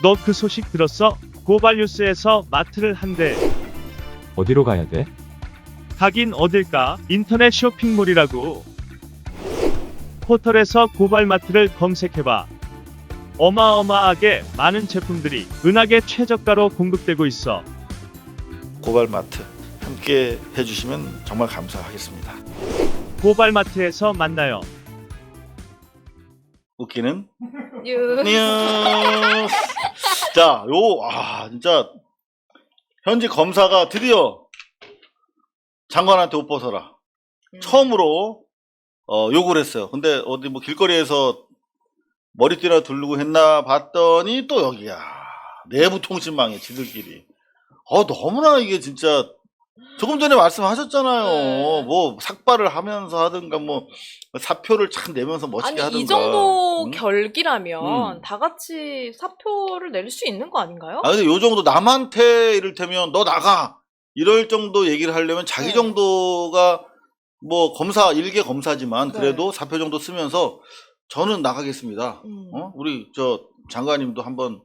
너 그 소식 들었어? 고발뉴스에서 마트를 한대. 어디로 가야 돼? 가긴 어딜까? 인터넷 쇼핑몰이라고. 포털에서 고발마트를 검색해봐. 어마어마하게 많은 제품들이 은하계 최저가로 공급되고 있어. 고발마트 함께 해주시면 정말 감사하겠습니다. 고발마트에서 만나요. 웃기는 뉴. 뉴스. 자, 진짜 현직 검사가 드디어 장관한테 옷 벗어라. 처음으로 욕을 했어요. 근데 어디 뭐 길거리에서 머리띠나 두르고 했나 봤더니 또 여기야. 내부 통신망에 지들끼리. 너무나 이게 진짜 조금 전에 말씀하셨잖아요. 네. 뭐 삭발을 하면서 하든가 뭐 사표를 착 내면서 멋지게 아니 하든가. 이 정도 응? 결기라면 음. 다 같이 사표를 낼 수 있는 거 아닌가요? 근데 요 정도 남한테 이를테면 너 나가 이럴 정도 얘기를 하려면 자기 네. 정도가 뭐 검사 일개 검사지만 네. 그래도 사표 정도 쓰면서 저는 나가겠습니다. 우리 저 장관님도 한번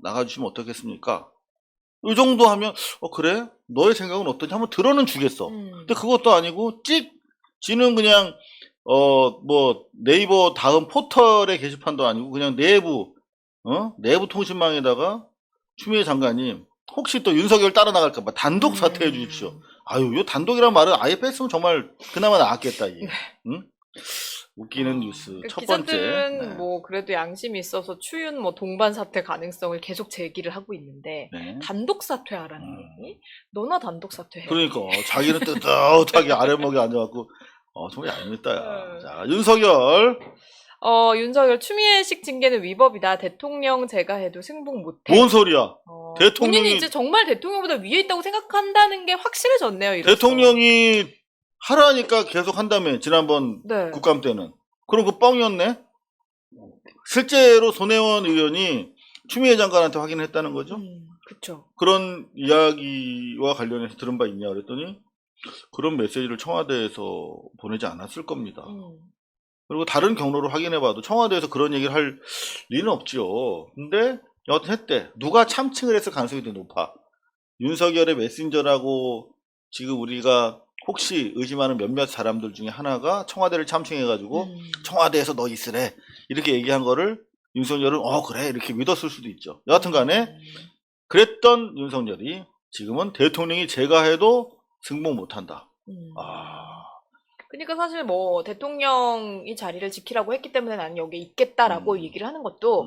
나가주시면 어떻겠습니까? 이 정도 하면 그래? 너의 생각은 어떠냐? 한번 들어는 주겠어. 근데 그것도 아니고 지는 그냥 뭐 네이버 다음 포털의 게시판도 아니고 그냥 내부 통신망에다가 추미애 장관님 혹시 또 윤석열 따라 나갈까봐 단독 사퇴해 주십시오. 요 단독이란 말은 아예 뺐으면 정말 그나마 나았겠다 이게. 응? 웃기는 뉴스 첫 번째. 기자들은 네. 뭐 그래도 양심이 있어서 추윤 뭐 동반 사퇴 가능성을 계속 제기를 하고 있는데 네. 단독 사퇴하라는 얘기? 너나 단독 사퇴해. 그러니까 자기는 뜨뜻하게 아랫목에 앉아갖고 정말 얄밉다. 네. 자, 윤석열 윤석열 추미애식 징계는 위법이다. 대통령 제가 해도 승복 못해. 뭔 소리야? 대통령이- 본인이 이제 정말 대통령보다 위에 있다고 생각한다는 게 확실해졌네요. 이로써. 대통령이 하라니까 계속 한다며 지난번 네. 국감 때는. 그럼 그 뻥이었네? 실제로 손혜원 의원이 추미애 장관한테 확인했다는 거죠? 그쵸. 그런 이야기와 관련해서 들은 바 있냐 그랬더니 그런 메시지를 청와대에서 보내지 않았을 겁니다. 그리고 다른 경로로 확인해봐도 청와대에서 그런 얘기를 할 리는 없지요. 근데 여하튼 했대. 누가 참칭을 했을 가능성이 더 높아. 윤석열의 메신저라고 지금 우리가 혹시 의심하는 몇몇 사람들 중에 하나가 청와대를 참칭해가지고 청와대에서 너 있으래 이렇게 얘기한 거를 윤석열은 그래 이렇게 믿었을 수도 있죠. 여하튼 간에 그랬던 윤석열이 지금은 대통령이 제가 해도 승복 못한다. 그러니까 사실 뭐 대통령이 자리를 지키라고 했기 때문에 나는 여기에 있겠다라고 얘기를 하는 것도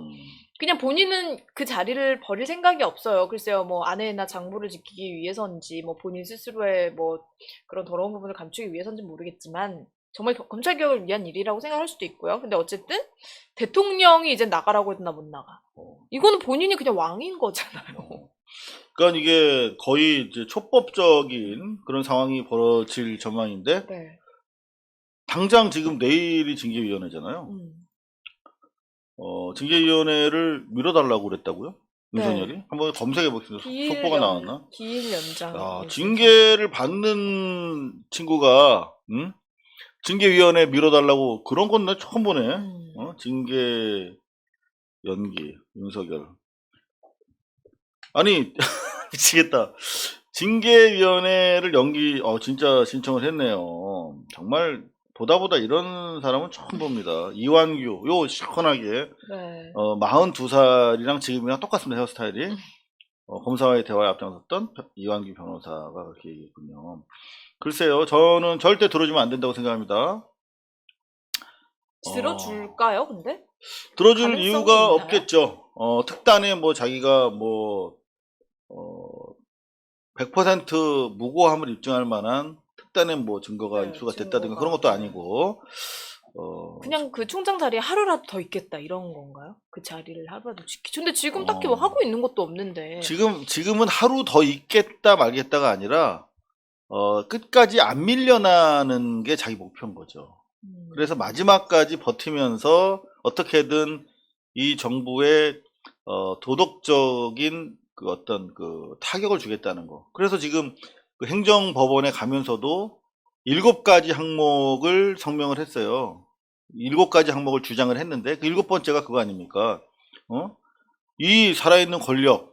그냥 본인은 그 자리를 버릴 생각이 없어요. 글쎄요, 뭐 아내나 장부를 지키기 위해서인지 뭐 본인 스스로의 뭐 그런 더러운 부분을 감추기 위해서인지 모르겠지만 정말 검찰 개혁을 위한 일이라고 생각할 수도 있고요. 근데 어쨌든 대통령이 이제 나가라고 했나 못 나가. 이거는 본인이 그냥 왕인 거잖아요. 그러니까 이게 거의 이제 초법적인 그런 상황이 벌어질 전망인데 네. 당장 지금 내일이 징계위원회잖아요. 징계위원회를 미뤄달라고 그랬다고요? 윤석열이? 네. 한번 검색해 보겠습니다. 기일 속보가 나왔나? 기일 연장. 징계를 받는 친구가 징계위원회 미뤄달라고 그런 건 나 처음 보네. 징계 연기 윤석열. 아니 미치겠다. 징계위원회를 진짜 신청을 했네요. 정말 보다 이런 사람은 처음 봅니다. 이완규 요 시원하게 네. 42살이랑 지금이랑 똑같습니다. 헤어스타일이. 검사와의 대화에 앞장섰던 이완규 변호사가 그렇게 얘기했군요. 글쎄요, 저는 절대 들어주면 안 된다고 생각합니다. 들어줄까요, 근데? 들어줄 가능성이 이유가 있나요? 없겠죠. 특단에 뭐 자기가 100% 무고함을 입증할 만한 특단의 뭐 증거가 네, 입수가 됐다든가 증거가. 그런 것도 아니고, 그냥 그 총장 자리에 하루라도 더 있겠다 이런 건가요? 그 자리를 하루라도 지키죠. 근데 지금 딱히 어. 뭐 하고 있는 것도 없는데. 지금은 하루 더 있겠다 말겠다가 아니라, 끝까지 안 밀려나는 게 자기 목표인 거죠. 그래서 마지막까지 버티면서 어떻게든 이 정부의 도덕적인 그 어떤 그 타격을 주겠다는 거. 그래서 지금 그 행정법원에 가면서도 7가지 항목을 성명을 했어요. 7가지 항목을 주장을 했는데 그 7번째가 그거 아닙니까? 이 살아있는 권력을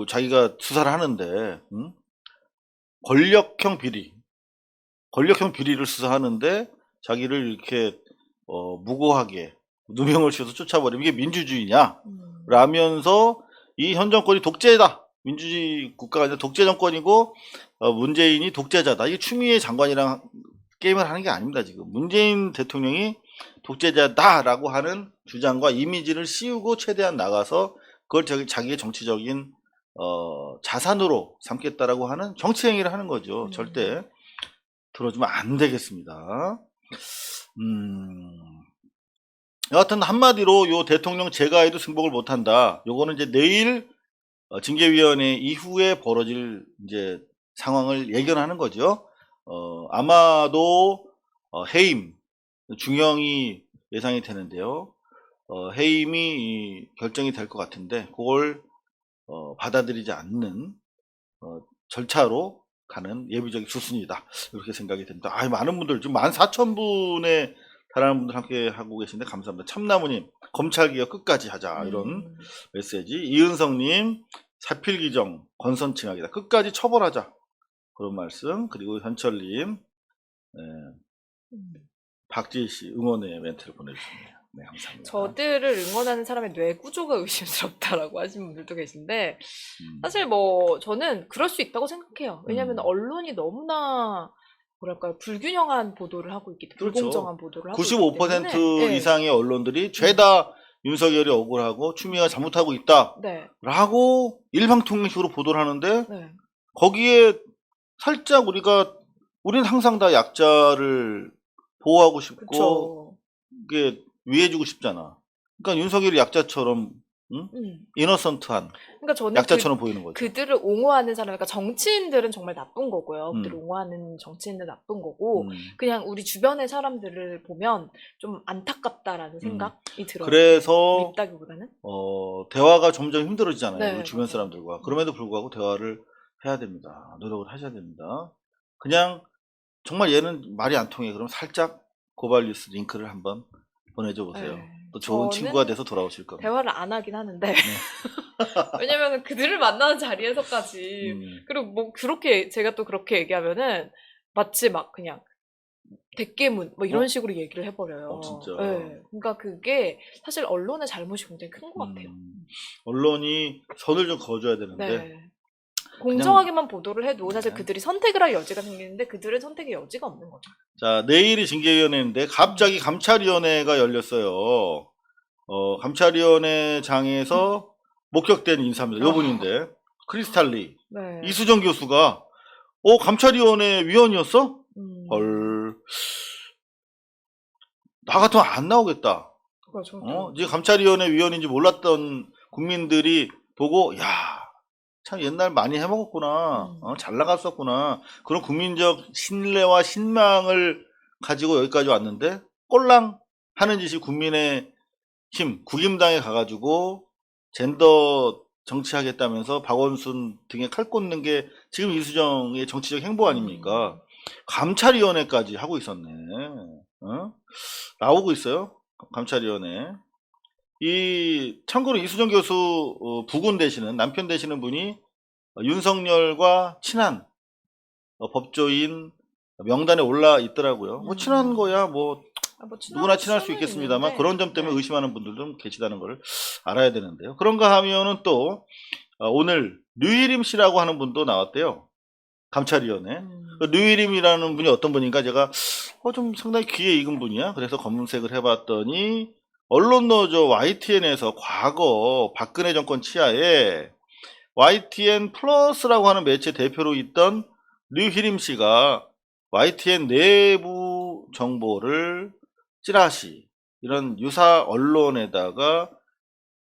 자기가 수사를 하는데 권력형 비리를 수사하는데 자기를 이렇게 무고하게 누명을 씌워서 쫓아버리면 이게 민주주의냐? 라면서 이 현 정권이 독재다. 민주주의 국가가 아니라 독재 정권이고 문재인이 독재자다. 이게 추미애 장관이랑 게임을 하는 게 아닙니다. 지금 문재인 대통령이 독재자다라고 하는 주장과 이미지를 씌우고 최대한 나가서 그걸 자기의 정치적인 자산으로 삼겠다라고 하는 정치 행위를 하는 거죠. 절대 들어주면 안 되겠습니다. 여하튼 한마디로 요 대통령 제가에도 승복을 못한다. 요거는 이제 내일 징계위원회 이후에 벌어질 이제 상황을 예견하는 거죠. 아마도 해임 중형이 예상이 되는데요. 해임이 결정이 될 것 같은데 그걸 받아들이지 않는 절차로 가는 예비적인 수순이다. 이렇게 생각이 됩니다. 많은 분들 지금 14,000분에 달하는 분들 함께 하고 계신데 감사합니다. 참나무님 검찰개혁 끝까지 하자 이런 메시지. 이은성님 사필기정 권선징악이다. 끝까지 처벌하자 그런 말씀. 그리고 현철님 박지희씨 응원의 멘트를 보내주십니다. 네, 감사합니다. 저들을 응원하는 사람의 뇌 구조가 의심스럽다라고 하시는 분들도 계신데 사실 뭐 저는 그럴 수 있다고 생각해요. 왜냐하면 언론이 너무나 뭐랄까요 불균형한 보도를 하고 있기 때문에 그렇죠. 불공정한 보도를 하고 95% 있기 때문에 네. 이상의 언론들이 죄다 윤석열이 억울하고 추미애가 잘못하고 있다 네. 라고 일방통행식으로 보도를 하는데 네. 거기에 살짝 우리는 항상 다 약자를 보호하고 싶고 그쵸. 이게 위해주고 싶잖아. 그러니까 윤석열이 약자처럼 이너선트한 그러니까 저는 약자처럼 보이는 거죠. 그들을 옹호하는 사람, 그러니까 정치인들은 정말 나쁜 거고요. 그들을 옹호하는 정치인들 나쁜 거고, 그냥 우리 주변의 사람들을 보면 좀 안타깝다라는 생각이 들어요. 그래서 있다기보다는 대화가 점점 힘들어지잖아요. 네, 우리 주변 사람들과. 그럼에도 불구하고 대화를 해야 됩니다. 노력을 하셔야 됩니다. 그냥 정말 얘는 말이 안 통해. 그럼 살짝 고발뉴스 링크를 한번 보내줘 보세요. 네. 또 좋은 친구가 돼서 돌아오실 겁니다. 대화를 안 하긴 하는데 왜냐면 그들을 만나는 자리에서까지 그리고 뭐 그렇게 제가 또 그렇게 얘기하면은 마치 막 그냥 대깨문 뭐 이런 식으로 얘기를 해버려요. 진짜. 네. 그러니까 그게 사실 언론의 잘못이 굉장히 큰 것 같아요. 언론이 선을 좀 그어줘야 되는데 네. 공정하게만 보도를 해도 사실 네. 그들이 선택을 할 여지가 생기는데 그들의 선택의 여지가 없는 거죠. 자, 내일이 징계위원회인데 갑자기 감찰위원회가 열렸어요. 감찰위원회장에서 목격된 인사입니다. 요분인데 크리스탈리 네. 이수정 교수가 감찰위원회 위원이었어? 헐. 나 같으면 안 나오겠다. 이제 감찰위원회 위원인지 몰랐던 국민들이 보고 야, 참 옛날 많이 해먹었구나. 잘 나갔었구나. 그런 국민적 신뢰와 신망을 가지고 여기까지 왔는데 꼴랑 하는 짓이 국민의힘 국임당에 가가지고 젠더 정치하겠다면서 박원순 등에 칼 꽂는 게 지금 이수정의 정치적 행보 아닙니까? 감찰위원회까지 하고 있었네. 나오고 있어요. 감찰위원회. 참고로 이수정 교수 부군 되시는 남편 되시는 분이 윤석열과 친한 법조인 명단에 올라 있더라고요. 뭐 친한 거야 뭐 누구나 친할 수 있겠습니다만 있는데, 그런 점 때문에 의심하는 분들도 계시다는 걸 알아야 되는데요. 그런가 하면은 또 오늘 류일임 씨라고 하는 분도 나왔대요. 감찰위원회. 류일임이라는 분이 어떤 분인가 제가 좀 상당히 귀에 익은 분이야. 그래서 검색을 해봤더니 언론노조 YTN에서 과거 박근혜 정권 치하에 YTN 플러스라고 하는 매체 대표로 있던 류희림 씨가 YTN 내부 정보를 찌라시 이런 유사 언론에다가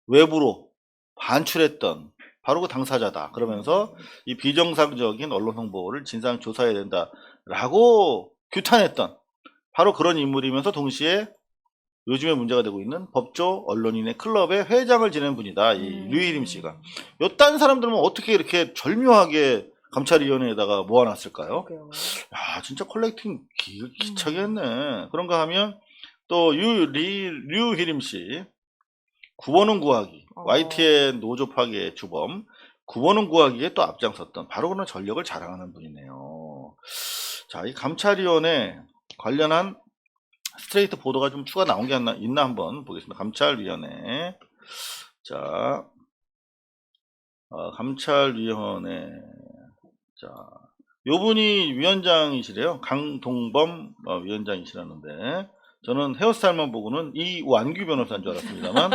외부로 반출했던 바로 그 당사자다. 그러면서 이 비정상적인 언론 홍보를 진상 조사해야 된다라고 규탄했던 바로 그런 인물이면서 동시에 요즘에 문제가 되고 있는 법조 언론인의 클럽의 회장을 지낸 분이다. 이 류일임 씨가. 요딴 사람들은 어떻게 이렇게 절묘하게 감찰위원회에다가 모아놨을까요? 야, 진짜 컬렉팅 기차게 했네. 그런가 하면 또 류희림 씨, 9번은 구하기, YTN 노조 파괴 주범, 9번은 구하기에 또 앞장섰던 바로 그런 전력을 자랑하는 분이네요. 자, 이 감찰위원회 관련한 스트레이트 보도가 좀 추가 나온 게 있나 한번 보겠습니다. 감찰위원회. 자, 감찰위원회. 자, 요 분이 위원장이시래요. 강동범 위원장이시라는데, 저는 헤어스타일만 보고는 이완규 변호사인 줄 알았습니다만,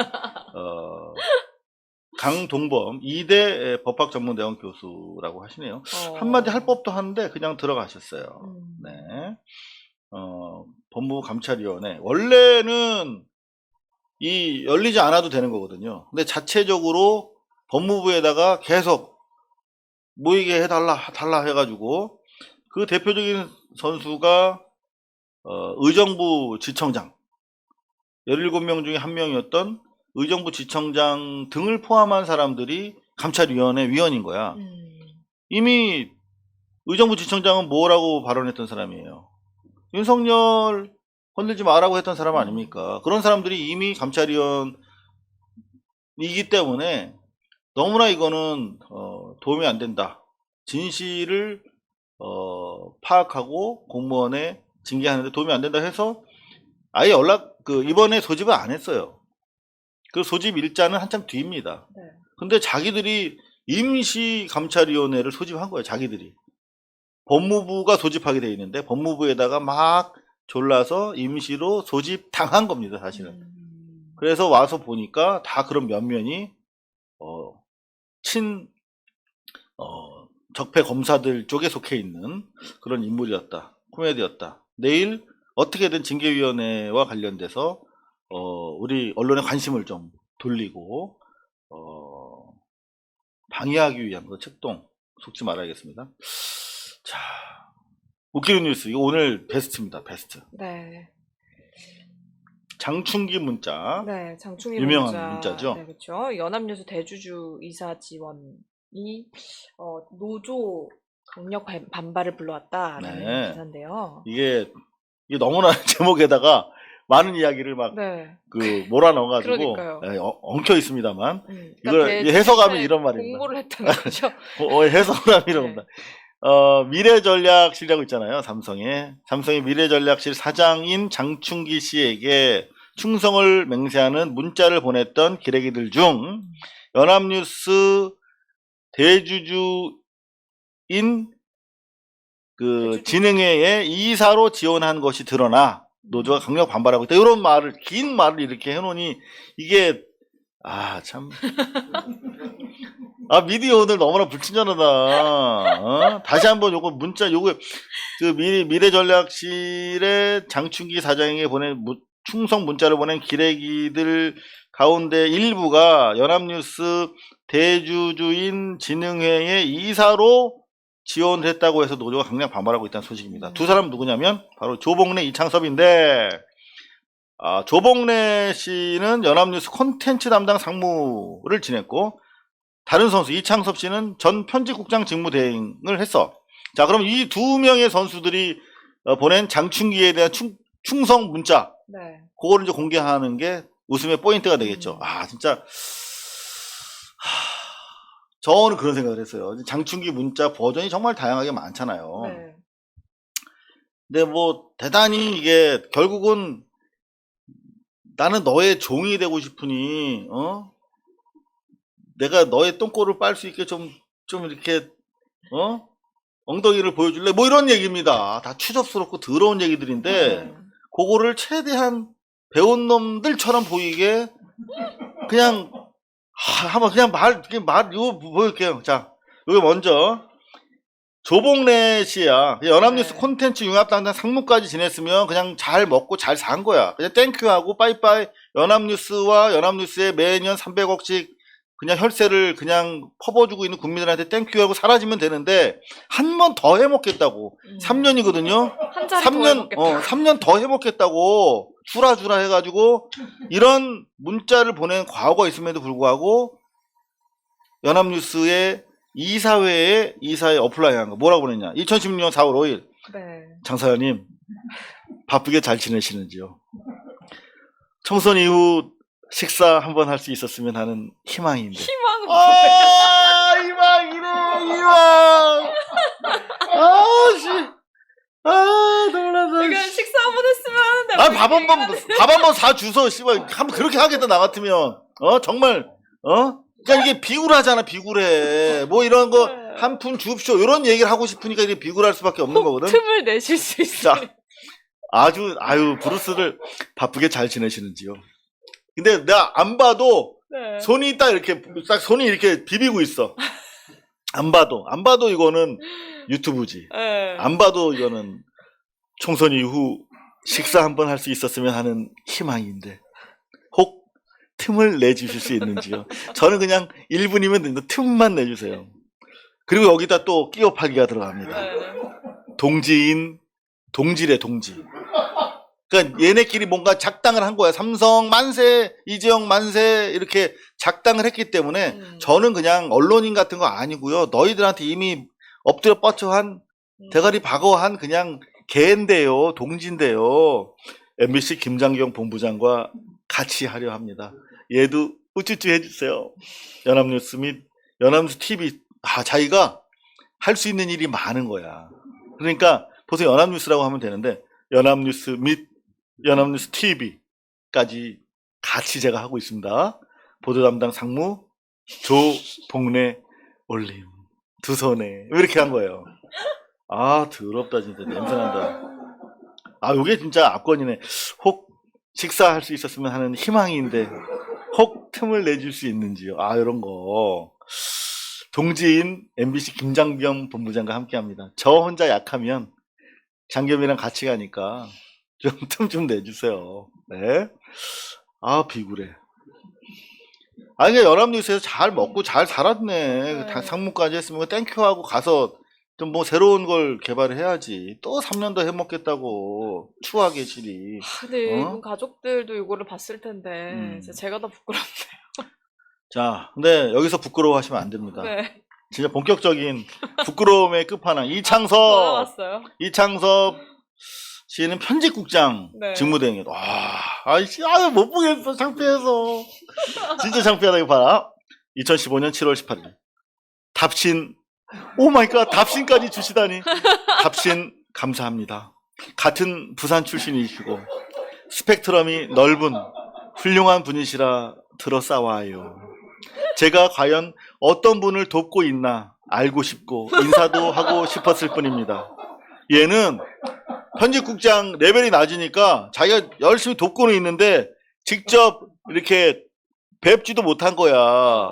강동범 2대 법학전문대학원 교수라고 하시네요. 한마디 할 법도 하는데 그냥 들어가셨어요. 네. 법무부 감찰위원회. 원래는 이 열리지 않아도 되는 거거든요. 근데 자체적으로 법무부에다가 계속 모이게 해달라 해가지고, 그 대표적인 선수가 의정부 지청장, 17명 중에 한 명이었던 의정부 지청장 등을 포함한 사람들이 감찰위원회 위원인 거야. 이미 의정부 지청장은 뭐라고 발언했던 사람이에요. 윤석열 건들지 마라고 했던 사람 아닙니까? 그런 사람들이 이미 감찰위원이기 때문에 너무나 이거는 도움이 안 된다. 진실을 파악하고 공무원에 징계하는데 도움이 안 된다 해서 아예 이번에 소집을 안 했어요. 그 소집 일자는 한참 뒤입니다. 네. 근데 자기들이 임시감찰위원회를 소집한 거예요. 자기들이. 법무부가 소집하게 돼 있는데 법무부에다가 막 졸라서 임시로 소집당한 겁니다. 사실은. 그래서 와서 보니까 다 그런 면면이 적폐 검사들 쪽에 속해 있는 그런 인물이었다. 코미디였다. 내일 어떻게든 징계위원회와 관련돼서 우리 언론의 관심을 좀 돌리고 방해하기 위한 책동 속지 말아야겠습니다. 자, 웃기는 뉴스. 이거 오늘 베스트입니다. 베스트. 네. 장충기 문자. 네, 장충기 유명한 문자죠. 네, 그렇죠. 연합뉴스 대주주 이사 지원이 노조 강력 반발을 불러왔다라는 네. 기사인데요. 이게 너무나 제목에다가 많은 이야기를 막 몰아 넣어가지고 엉켜 있습니다만 이걸 해석하면 이런 말입니다. 공부를 했다는 거죠. 해석하면 이런 겁니다. 미래전략실이라고 있잖아요. 삼성의 미래전략실 사장인 장충기 씨에게 충성을 맹세하는 문자를 보냈던 기레기들 중 연합뉴스 대주주인 진흥회의 이사로 지원한 것이 드러나 노조가 강력 반발하고 있다. 이런 긴 말을 이렇게 해놓으니 이게 참. 미디어 오늘 너무나 불친절하다. 다시 한번 요거 문자, 미래전략실의 장충기 사장에게 보낸 충성 문자를 보낸 기레기들 가운데 일부가 연합뉴스 대주주인 진흥회의 이사로 지원했다고 해서 노조가 강력 반발하고 있다는 소식입니다. 두 사람 누구냐면 바로 조봉래, 이창섭인데, 조봉래 씨는 연합뉴스 콘텐츠 담당 상무를 지냈고, 다른 선수 이창섭 씨는 전 편집국장 직무대행을 했어. 자, 그럼 이 두 명의 선수들이 보낸 장충기에 대한 충성 문자, 그거를 이제 공개하는 게 웃음의 포인트가 되겠죠. 진짜 저는 그런 생각을 했어요. 장충기 문자 버전이 정말 다양하게 많잖아요. 네. 근데 대단히 이게 결국은 나는 너의 종이 되고 싶으니 내가 너의 똥꼬를 빨 수 있게 좀 이렇게 엉덩이를 보여줄래? 이런 얘기입니다. 다 추접스럽고 더러운 얘기들인데 그거를 최대한 배운 놈들처럼 보이게 그냥 한번 그냥 이거 보여줄게요. 자, 여기 먼저 조봉래 씨야. 연합뉴스 콘텐츠 융합 담당 상무까지 지냈으면 그냥 잘 먹고 잘 산 거야. 그냥 땡큐하고 빠이빠이. 연합뉴스와 연합뉴스에 매년 300억씩 그냥 혈세를 그냥 퍼부어주고 있는 국민들한테 땡큐하고 사라지면 되는데 한 번 더 해먹겠다고. 3년이거든요. 3년 더 해먹겠다고 주라 해가지고 이런 문자를 보낸 과거가 있음에도 불구하고 연합뉴스의 이사회에 어플라이한 거 뭐라고 보냈냐. 2016년 4월 5일 장사장님 바쁘게 잘 지내시는지요. 총선 이후 식사 한번 할 수 있었으면 하는 희망인데. 희망은 뭐예요? 희망이네, 희망! 아, 씨. 아, 놀라다. 그러니까 식사 한번 했으면 하는데. 아, 밥 한 번 사주소, 씨발. 한번 그렇게 하겠다, 나 같으면. 정말, 그러니까 이게 비굴하잖아, 비굴해. 뭐 이런 거, 네. 한 푼 줍쇼. 이런 얘기를 하고 싶으니까 이게 비굴할 수밖에 없는 거거든. 틈을 내실 수 있어요. 자, 브루스를 바쁘게 잘 지내시는지요. 근데 내가 안 봐도, 네. 손이 손이 이렇게 비비고 있어. 안 봐도 이거는 유튜브지. 네. 안 봐도 이거는 총선 이후 식사 한번 할 수 있었으면 하는 희망인데 혹 틈을 내주실 수 있는지요. 저는 그냥 1분이면 된다. 틈만 내주세요. 그리고 여기다 또 끼어 팔기가 들어갑니다. 네. 동지래 동지. 그러니까 얘네끼리 뭔가 작당을 한 거야. 삼성 만세, 이재용 만세 이렇게 작당을 했기 때문에 저는 그냥 언론인 같은 거 아니고요. 너희들한테 이미 엎드려 뻗쳐한 대가리 박어한 그냥 개인데요. 동지인데요. MBC 김장경 본부장과 같이 하려 합니다. 얘도 우쭈쭈 해주세요. 연합뉴스 및 연합뉴스 TV. 자기가 할 수 있는 일이 많은 거야. 그러니까 보세요. 연합뉴스라고 하면 되는데 연합뉴스 및 연합뉴스 TV까지 같이 제가 하고 있습니다. 보도 담당 상무 조봉래 올림 두 손에 이렇게 한 거예요. 더럽다 진짜 냄새난다. 요게 진짜 압권이네. 혹 식사할 수 있었으면 하는 희망인데 혹 틈을 내줄 수 있는지요. 이런 거. 동지인 MBC 김장병 본부장과 함께합니다. 저 혼자 약하면 장겸이랑 같이 가니까 좀 틈 좀 내주세요. 네. 비굴해. 그러니까 연합뉴스에서 잘 먹고 잘 살았네. 네. 상무까지 했으면 땡큐하고 가서 좀 뭐 새로운 걸 개발을 해야지. 또 3년 더 해먹겠다고 추하게 실이. 근데 이분 가족들도 이거를 봤을 텐데 진짜 제가 더 부끄럽네요. 자, 근데 여기서 부끄러워하시면 안 됩니다. 네. 진짜 본격적인 부끄러움의 끝판왕. 이창섭 돌아왔어요. 씨는 편집국장 네. 직무대행이에요. 못 보겠어. 창피해서. 진짜 창피하다, 이거 봐라. 2015년 7월 18일. 답신, 오 마이 갓, 답신까지 주시다니. 답신, 감사합니다. 같은 부산 출신이시고, 스펙트럼이 넓은, 훌륭한 분이시라 들어 싸워요. 제가 과연 어떤 분을 돕고 있나 알고 싶고, 인사도 하고 싶었을 뿐입니다. 얘는 편집국장 레벨이 낮으니까 자기가 열심히 돕고는 있는데 직접 이렇게 뵙지도 못한 거야.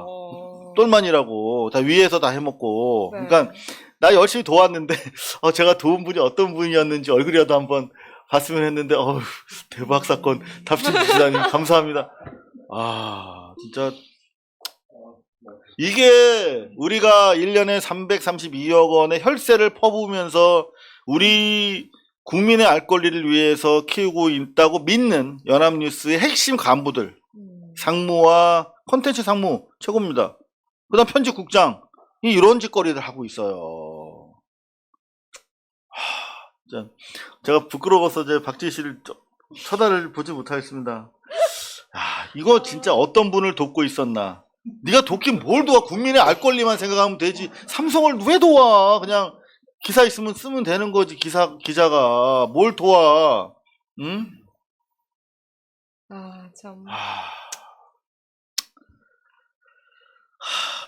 똘만이라고 다 위에서 다 해먹고. 네. 그러니까 나 열심히 도왔는데 제가 도운 분이 어떤 분이었는지 얼굴이라도 한번 봤으면 했는데 대박 사건 답신 주시다니 감사합니다. 진짜 이게 우리가 1년에 332억 원의 혈세를 퍼부으면서 우리 국민의 알 권리를 위해서 키우고 있다고 믿는 연합뉴스의 핵심 간부들, 상무와 콘텐츠 상무 최고입니다. 그 다음 편집국장이 이런 짓거리를 하고 있어요. 제가 부끄러워서 박지희 씨를 쳐다를 보지 못하겠습니다. 이거 진짜 어떤 분을 돕고 있었나. 네가 돕긴 뭘 도와. 국민의 알 권리만 생각하면 되지. 삼성을 왜 도와. 그냥 기사 있으면 쓰면 되는 거지. 기자가 뭘 도와. 응? 참.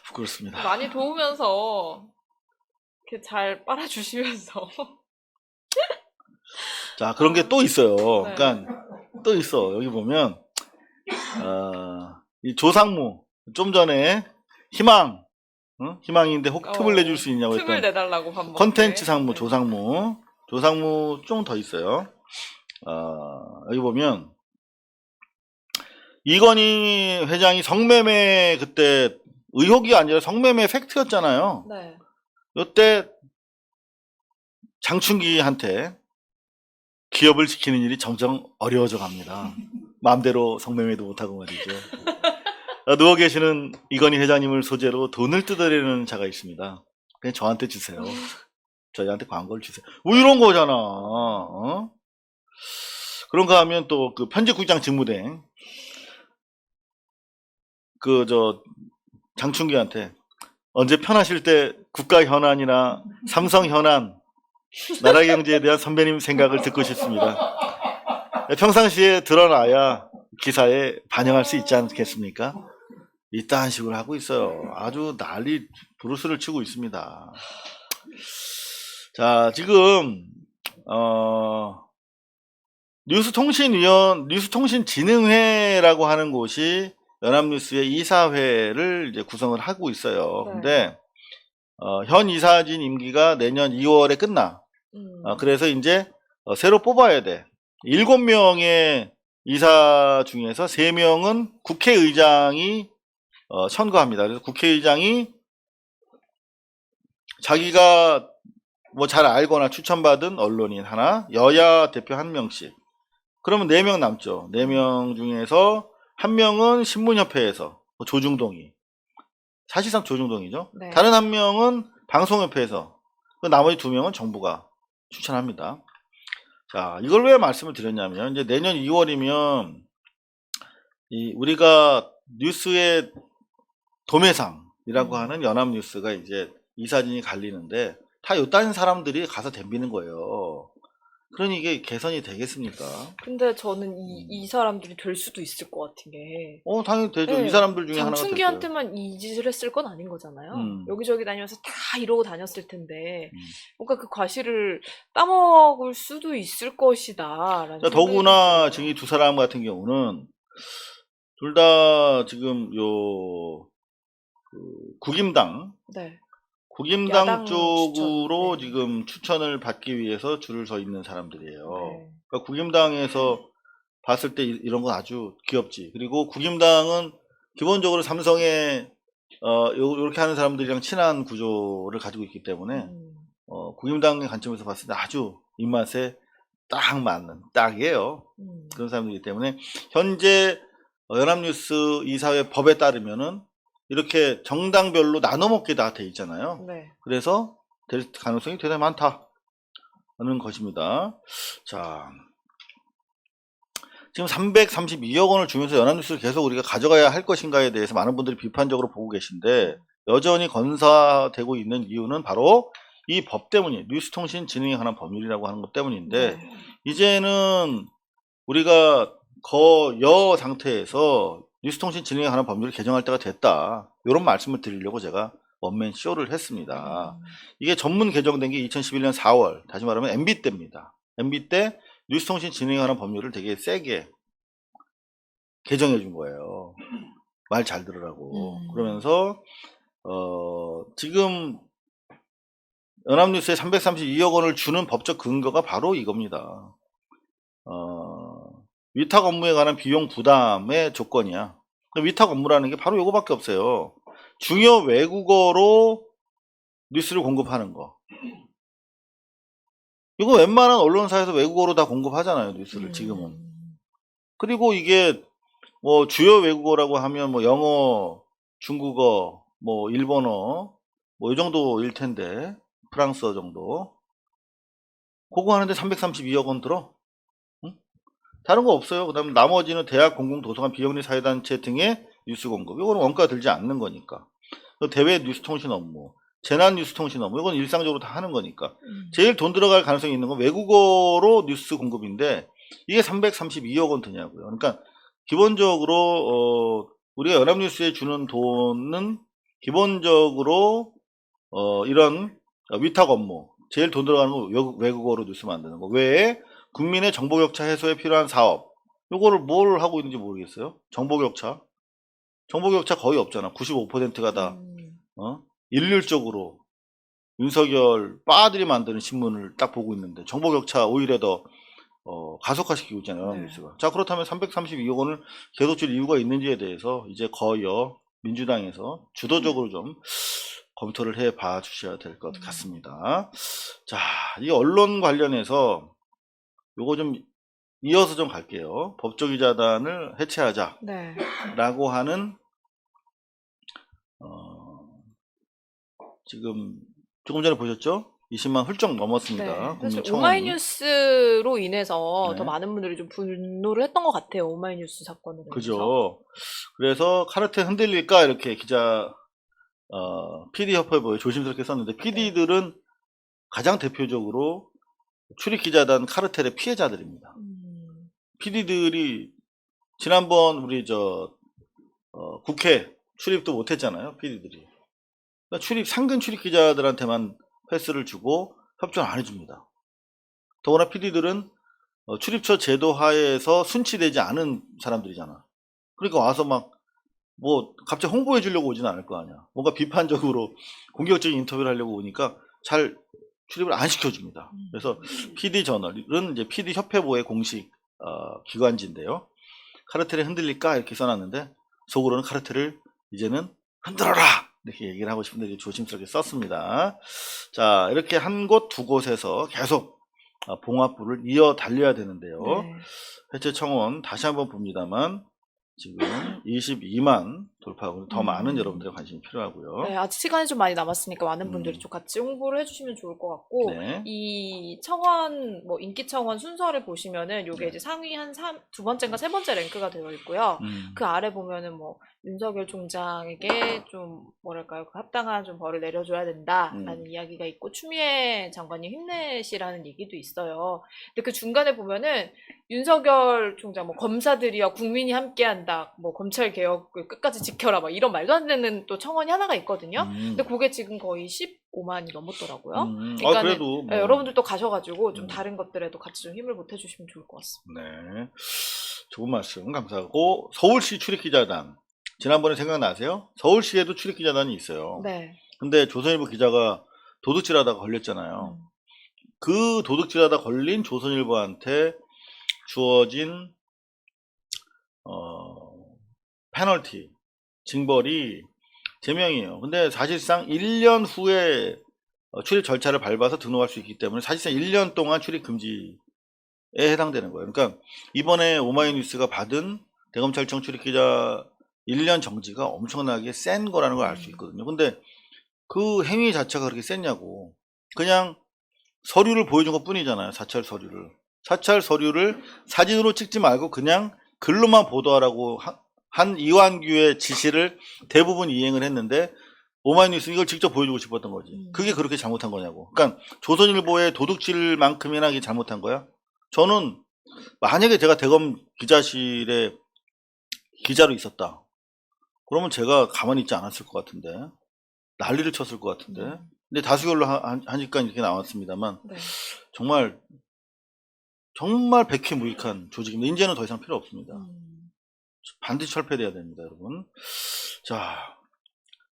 부끄럽습니다. 많이 도우면서 이렇게 잘 빨아주시면서. 자, 그런 게 또 있어요. 네. 그러니까 또 있어. 여기 보면 이 조상무 좀 전에 희망인데 혹 틈을 내줄 수 있냐고 했던 틈을 내달라고 반복. 컨텐츠 상무 조상무 좀 더 있어요. 여기 보면 이건희 회장이 성매매 그때 의혹이 아니라 성매매 팩트였잖아요. 네. 이때 장충기한테 기업을 지키는 일이 점점 어려워져 갑니다. 마음대로 성매매도 못하고 말이죠. 누워 계시는 이건희 회장님을 소재로 돈을 뜯어내는 자가 있습니다. 그냥 저한테 주세요. 저희한테 광고를 주세요. 뭐 이런 거잖아. 그런가 하면 또 그 편집국장 직무대행 장충기한테 언제 편하실 때 국가 현안이나 삼성 현안, 나라 경제에 대한 선배님 생각을 듣고 싶습니다. 평상시에 드러나야 기사에 반영할 수 있지 않겠습니까? 이딴 식으로 하고 있어요. 아주 난리 부르스를 치고 있습니다. 자, 지금 뉴스통신진흥회라고 하는 곳이 연합뉴스의 이사회를 이제 구성을 하고 있어요. 네. 근데 현 이사진 임기가 내년 2월에 끝나. 그래서 이제 새로 뽑아야 돼. 7명의 이사 중에서 3명은 국회의장이 선거합니다. 그래서 국회의장이 자기가 뭐 잘 알거나 추천받은 언론인 하나, 여야 대표 1명씩. 그러면 4명 남죠. 4명 중에서 1명은 신문협회에서, 조중동이. 사실상 조중동이죠. 네. 다른 1명은 방송협회에서, 나머지 2명은 정부가 추천합니다. 자, 이걸 왜 말씀을 드렸냐면, 이제 내년 2월이면, 우리가 뉴스의 도매상이라고 하는 연합뉴스가 이제 이사진이 갈리는데, 다 요딴 사람들이 가서 덤비는 거예요. 그러니 이게 개선이 되겠습니까? 근데 저는 이 사람들이 될 수도 있을 것 같은 게. 당연히 되죠. 네. 이 사람들 중에 하나가 될 거예요. 장충기한테만 이 짓을 했을 건 아닌 거잖아요. 여기저기 다니면서 다 이러고 다녔을 텐데 뭔가 그 과실을 따먹을 수도 있을 것이다. 더구나 지금 이 두 사람 같은 경우는 둘 다 지금 국임당 네. 국임당 야당 쪽으로 추천. 네. 지금 추천을 받기 위해서 줄을 서 있는 사람들이에요. 네. 그러니까 국임당에서 봤을 때 이런 건 아주 귀엽지. 그리고 국임당은 기본적으로 삼성에 이렇게 하는 사람들이랑 친한 구조를 가지고 있기 때문에 국임당의 관점에서 봤을 때 아주 입맛에 딱 맞는 딱이에요. 그런 사람들이기 때문에 현재 연합뉴스 이사회 법에 따르면은 이렇게 정당별로 나눠 먹게 다 돼 있잖아요. 네. 그래서 될 가능성이 대단히 많다는 것입니다. 자, 지금 332억 원을 주면서 연합뉴스를 계속 우리가 가져가야 할 것인가에 대해서 많은 분들이 비판적으로 보고 계신데 여전히 건사되고 있는 이유는 바로 이 법 때문이에요. 뉴스통신진흥에 관한 법률이라고 하는 것 때문인데 네. 이제는 우리가 거여 상태에서 뉴스통신진흥에 관한 법률을 개정할 때가 됐다. 이런 말씀을 드리려고 제가 원맨 쇼를 했습니다. 이게 전문 개정된 게 2011년 4월, 다시 말하면 MB 때입니다. MB 때 뉴스통신진흥에 관한 법률을 되게 세게 개정해 준 거예요. 말 잘 들으라고. 그러면서 지금 연합뉴스에 332억 원을 주는 법적 근거가 바로 이겁니다. 위탁 업무에 관한 비용 부담의 조건이야. 위탁 업무라는 게 바로 요거밖에 없어요. 중요 외국어로 뉴스를 공급하는 거. 이거 웬만한 언론사에서 외국어로 다 공급하잖아요, 뉴스를 지금은. 그리고 이게 뭐 주요 외국어라고 하면 뭐 영어, 중국어, 뭐 일본어, 뭐 이 정도일 텐데, 프랑스어 정도. 그거 하는데 332억 원 들어? 다른 거 없어요. 그 다음에 나머지는 대학, 공공, 도서관, 비영리 사회단체 등의 뉴스 공급. 이거는 원가가 들지 않는 거니까. 대외 뉴스 통신 업무, 재난 뉴스 통신 업무. 이건 일상적으로 다 하는 거니까. 제일 돈 들어갈 가능성이 있는 건 외국어로 뉴스 공급인데 이게 332억 원 드냐고요. 그러니까 기본적으로 우리가 연합뉴스에 주는 돈은 기본적으로 이런 위탁 업무, 제일 돈 들어가는 거 외국어로 뉴스 만드는 거 외에 국민의 정보격차 해소에 필요한 사업, 요거를 뭘 하고 있는지 모르겠어요. 정보격차 거의 없잖아. 95%가 다 일률적으로 윤석열 빠들이 만드는 신문을 딱 보고 있는데 정보격차 오히려 더 가속화시키고 있잖아요. 네. 뉴스가. 자, 그렇다면 332억 원을 계속 줄 이유가 있는지에 대해서 이제 거여 민주당에서 주도적으로 좀 검토를 해봐 주셔야 될 것 같습니다. 자, 이 언론 관련해서 요거 좀 이어서 좀 갈게요. 법조기자단을 해체하자 네. 라고 하는 지금 조금 전에 보셨죠? 20만 훌쩍 네. 넘었습니다. 사실 국민 청원이. 오마이뉴스로 인해서 네. 더 많은 분들이 좀 분노를 했던 것 같아요. 오마이뉴스 사건으로 인해서. 그죠. 그래서 카르텔 흔들릴까 이렇게 기자 PD 협회부에 조심스럽게 썼는데 PD들은 가장 대표적으로 출입 기자단 카르텔의 피해자들입니다. PD들이 지난번 우리 국회 출입도 못했잖아요. PD들이. 그러니까 상근 출입 기자들한테만 패스를 주고 협조를 안 해줍니다. 더구나 PD들은 출입처 제도 하에서 순치되지 않은 사람들이잖아. 그러니까 와서 막 뭐 갑자기 홍보해 주려고 오진 않을 거 아니야. 뭔가 비판적으로 공격적인 인터뷰를 하려고 오니까 잘 출입을 안 시켜줍니다. 그래서 PD 저널은 이제 PD 협회부의 공식 기관지인데요. 카르텔에 흔들릴까 이렇게 써놨는데 속으로는 카르텔을 이제는 흔들어라 이렇게 얘기를 하고 싶은데 조심스럽게 썼습니다. 자, 이렇게 한 곳 두 곳에서 계속 봉합부를 이어 달려야 되는데요. 네. 해체 청원 다시 한번 봅니다만 지금 22만 돌파하고 더 많은 여러분들의 관심이 필요하고요. 네, 아직 시간이 좀 많이 남았으니까 많은 음. 분들이 좀 같이 홍보를 해주시면 좋을 것 같고, 네. 이 청원, 뭐, 인기 청원 순서를 보시면은, 요게 네. 이제 상위 두 번째인가 세 번째 랭크가 되어 있고요. 음. 그 아래 보면은 뭐, 윤석열 총장에게 좀, 뭐랄까요, 그 합당한 좀 벌을 내려줘야 된다라는 이야기가 있고, 추미애 장관님 힘내시라는 얘기도 있어요. 근데 그 중간에 보면은, 윤석열 총장, 뭐, 검사들이여 국민이 함께한다, 뭐, 검찰 개혁을 끝까지 지켜라, 막 이런 말도 안 되는 또 청원이 하나가 있거든요. 근데 그게 지금 거의 15만이 넘었더라고요. 그러니까는 그래도 뭐. 여러분들도 가셔가지고 좀 음. 다른 것들에도 같이 좀 힘을 보태주시면 좋을 것 같습니다. 네. 좋은 말씀 감사하고 서울시 출입기자단 지난번에 생각나세요? 서울시에도 출입기자단이 있어요. 네. 근데 조선일보 기자가 도둑질하다가 걸렸잖아요. 그 도둑질하다 걸린 조선일보한테 주어진 페널티 징벌이 제명이에요. 근데 사실상 1년 후에 출입 절차를 밟아서 등록할 수 있기 때문에 사실상 1년 동안 출입 금지에 해당되는 거예요. 그러니까 이번에 오마이뉴스가 받은 대검찰청 출입기자 1년 정지가 엄청나게 센 거라는 걸 알 수 있거든요. 근데 그 행위 자체가 그렇게 셌냐고. 그냥 서류를 보여준 것 뿐이잖아요. 사찰 서류를. 사찰 서류를 사진으로 찍지 말고 그냥 글로만 보도하라고 한 이완규의 지시를 대부분 이행을 했는데 오마이뉴스 이걸 직접 보여주고 싶었던 거지. 그게 그렇게 잘못한 거냐고. 그러니까 조선일보의 도둑질만큼이나 이게 잘못한 거야? 저는 만약에 제가 대검 기자실에 기자로 있었다. 그러면 제가 가만히 있지 않았을 것 같은데. 난리를 쳤을 것 같은데. 근데 다수결로 하니까 이렇게 나왔습니다만 네. 정말 백해무익한 조직입니다. 이제는 더 이상 필요 없습니다. 반드시 철폐돼야 됩니다, 여러분. 자,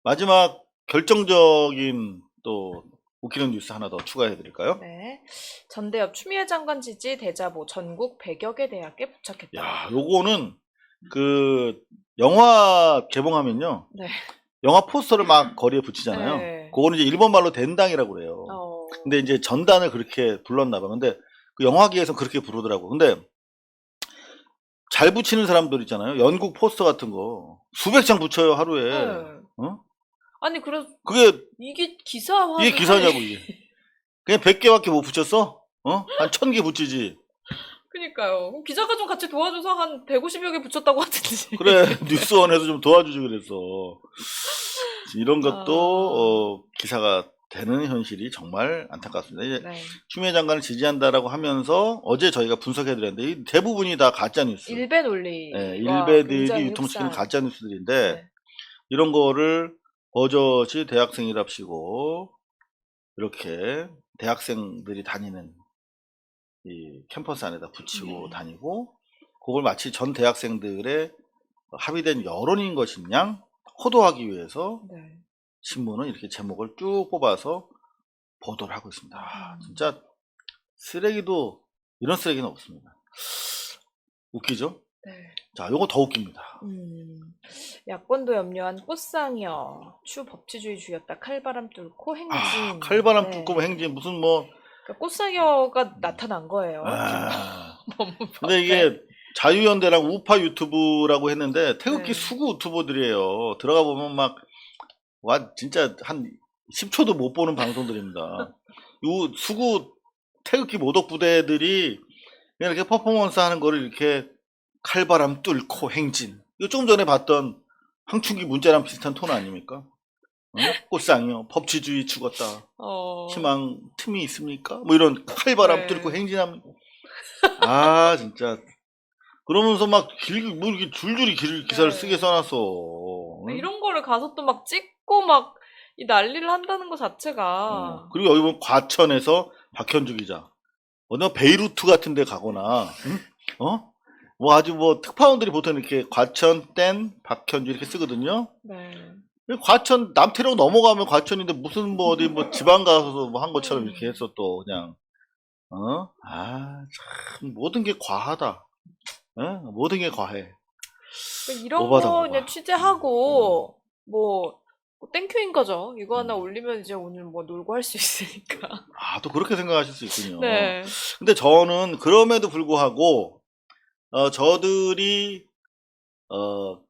마지막 결정적인 또 웃기는 뉴스 하나 더 추가해 드릴까요? 네. 전대협 추미애 장관 지지 대자보 전국 100여 개 대학에 부착했다. 야, 요거는 그 영화 개봉하면요. 네. 영화 포스터를 막 거리에 붙이잖아요. 네. 그거는 이제 일본말로 된당이라고 그래요. 근데 이제 전단을 그렇게 불렀나 봐. 근데 그 영화계에서 그렇게 부르더라고. 근데 잘 붙이는 사람들 있잖아요. 연극 포스터 같은 거 수백 장 붙여요, 하루에. 네. 어? 아니 그래서 그게 이게 기사화 이게 기사냐고 이게. 그냥 100개밖에 못 붙였어? 한 1000개 붙이지. 그니까요. 그럼 기자가 좀 같이 도와줘서 한 150여 개 붙였다고 하던지. 그래, 뉴스원에서 좀 도와주지 그랬어. 이런 것도 기사가 되는 현실이 정말 안타깝습니다. 이제 네. 추미애 장관을 지지한다라고 하면서 어제 저희가 분석해드렸는데 대부분이 다 가짜 뉴스. 일베 논리. 네, 일베들이 유통시키는 가짜 뉴스들인데 네. 이런 거를 버젓이 대학생이랍시고 이렇게 대학생들이 다니는 이 캠퍼스 안에다 붙이고 다니고 그걸 마치 전 대학생들의 합의된 여론인 것인 양 호도하기 위해서 네. 신문은 이렇게 제목을 쭉 뽑아서 보도를 하고 있습니다. 진짜 쓰레기도 이런 쓰레기는 없습니다. 웃기죠? 네. 자, 요거 더 웃깁니다. 야권도 염려한 꽃상이여 추 법치주의 주였다 칼바람 뚫고 행진. 칼바람 네. 뚫고 행진 무슨 뭐 그러니까 꽃상이여가 나타난 거예요. 너무 근데 이게 자유연대랑 우파 유튜브라고 했는데 태극기 네. 수구 유튜버들이에요. 들어가 보면 막 와 진짜 한 10초도 못 보는 방송들입니다. 요 수구 태극기 모독 부대들이 그냥 이렇게 퍼포먼스 하는 거를 이렇게 칼바람 뚫고 행진. 이거 조금 전에 봤던 황충기 문자랑 비슷한 톤 아닙니까? 어? 꽃상이요. 법치주의 죽었다. 희망 틈이 있습니까? 뭐 이런 칼바람 네. 뚫고 행진하면 아 진짜 그러면서 막 길게 뭐 이렇게 줄줄이 기사를 네. 쓰게 써놨어. 응? 이런 거를 가서 또 막 찍고 막 이 난리를 한다는 것 자체가 그리고 여기 보면 과천에서 박현주 기자. 어느 베이루트 같은 데 가거나 응? 뭐 아주 뭐 특파원들이 보통 이렇게 과천 땐 박현주 이렇게 쓰거든요. 네. 과천 남태령 넘어가면 과천인데 무슨 뭐 어디 뭐 지방 가서 뭐 한 것처럼 이렇게 해서 또 그냥 참 모든 게 과하다. 모든 게 과해. 이런 오바다, 거 오바. 그냥 취재하고 뭐 땡큐인 거죠. 이거 하나 올리면 이제 오늘 뭐 놀고 할 수 있으니까. 또 그렇게 생각하실 수 있군요. 네. 근데 저는 그럼에도 불구하고 저들이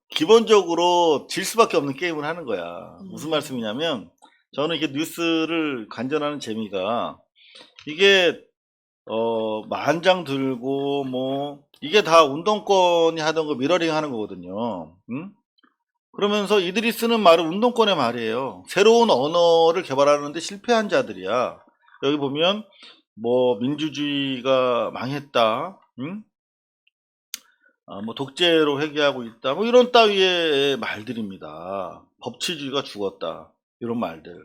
기본적으로 질 수밖에 없는 게임을 하는 거야. 무슨 말씀이냐면 저는 이게 뉴스를 관전하는 재미가 이게 만장 들고 뭐 이게 다 운동권이 하던 거 미러링 하는 거거든요. 응? 그러면서 이들이 쓰는 말은 운동권의 말이에요. 새로운 언어를 개발하는데 실패한 자들이야. 여기 보면 뭐 민주주의가 망했다. 응? 뭐 독재로 회귀하고 있다. 뭐 이런 따위의 말들입니다. 법치주의가 죽었다. 이런 말들.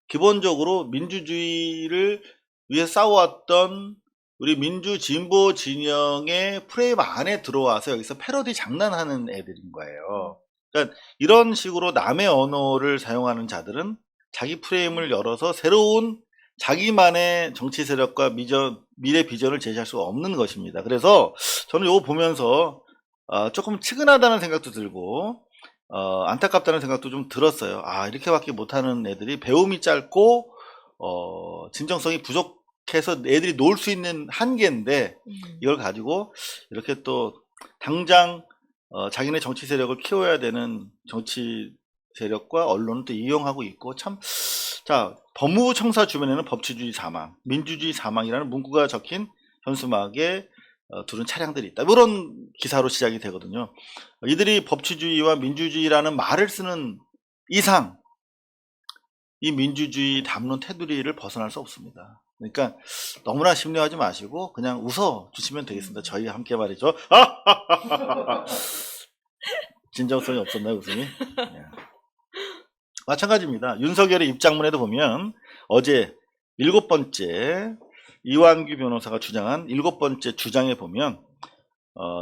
기본적으로 민주주의를 위해 싸워왔던 우리 민주 진보 진영의 프레임 안에 들어와서 여기서 패러디 장난하는 애들인 거예요. 그러니까 이런 식으로 남의 언어를 사용하는 자들은 자기 프레임을 열어서 새로운 자기만의 정치 세력과 미래 비전을 제시할 수가 없는 것입니다. 그래서 저는 이거 보면서 조금 측은하다는 생각도 들고 안타깝다는 생각도 좀 들었어요. 이렇게밖에 못하는 애들이 배움이 짧고 진정성이 부족해서 애들이 놀 수 있는 한계인데 이걸 가지고 이렇게 또 당장 자기네 정치 세력을 키워야 되는 정치 세력과 언론을 또 이용하고 있고 자 법무부 청사 주변에는 법치주의 사망, 민주주의 사망이라는 문구가 적힌 현수막에 두른 차량들이 있다. 이런 기사로 시작이 되거든요. 이들이 법치주의와 민주주의라는 말을 쓰는 이상 이 민주주의 담론 테두리를 벗어날 수 없습니다. 그러니까 너무나 심려하지 마시고 그냥 웃어 주시면 되겠습니다. 저희 함께 말이죠. 진정성이 없었나요, 웃음이? 네. 마찬가지입니다. 윤석열의 입장문에도 보면 어제 7번째 이완규 변호사가 주장한 7번째 주장에 보면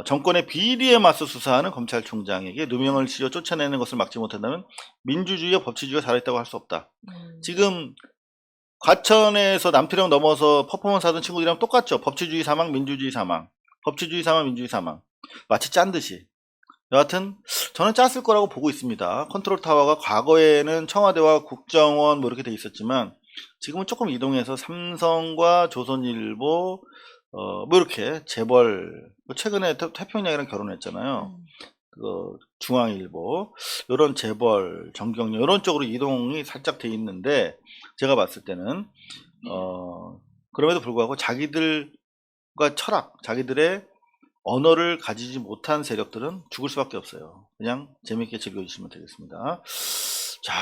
정권의 비리에 맞서 수사하는 검찰총장에게 누명을 씌워 쫓아내는 것을 막지 못한다면 민주주의와 법치주의가 살아있다고 할 수 없다. 지금 과천에서 남태령 넘어서 퍼포먼스 하던 친구들이랑 똑같죠. 법치주의 사망, 민주주의 사망. 법치주의 사망, 민주주의 사망. 마치 짠 듯이. 여하튼 저는 짰을 거라고 보고 있습니다. 컨트롤타워가 과거에는 청와대와 국정원 뭐 이렇게 돼 있었지만 지금은 조금 이동해서 삼성과 조선일보 뭐 이렇게 재벌 최근에 태평양이랑 결혼했잖아요. 중앙일보 이런 재벌 정경련 이런 쪽으로 이동이 살짝 돼 있는데 제가 봤을 때는 그럼에도 불구하고 자기들과 철학, 자기들의 언어를 가지지 못한 세력들은 죽을 수밖에 없어요. 그냥 재밌게 즐겨주시면 되겠습니다. 자,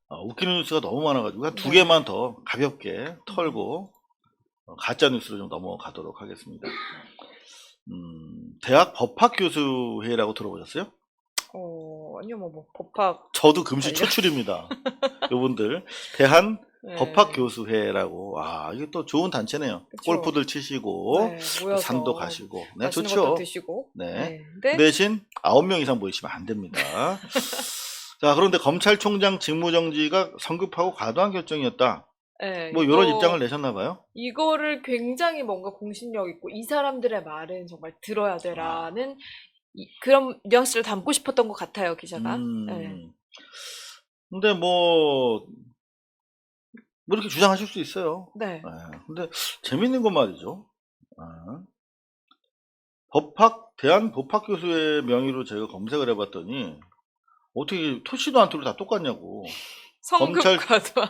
웃기는 뉴스가 너무 많아가지고 한 2개만 더 가볍게 털고 가짜 뉴스로 좀 넘어가도록 하겠습니다. 대학 법학교수회라고 들어보셨어요? 아니요, 뭐 법학. 저도 금시 초출입니다. 요분들 대한 네. 법학교수회라고 이게 또 좋은 단체네요. 그쵸. 골프들 치시고 모여서 산도 가시고 맛있는 좋죠. 것도 드시고. 네. 네. 대신 9명 이상 모이시면 안 됩니다. 자, 그런데 검찰총장 직무정지가 성급하고 과도한 결정이었다. 네, 뭐 이런 입장을 내셨나 봐요. 이거를 굉장히 뭔가 공신력 있고 이 사람들의 말은 정말 들어야 돼라는 그런 뉘앙스를 담고 싶었던 것 같아요, 기자가. 네. 근데 뭐 이렇게 주장하실 수 있어요. 네. 근데 재밌는 건 말이죠. 대한 법학교수의 명의로 제가 검색을 해봤더니 어떻게 토시도 안토로 다 똑같냐고. 성급과도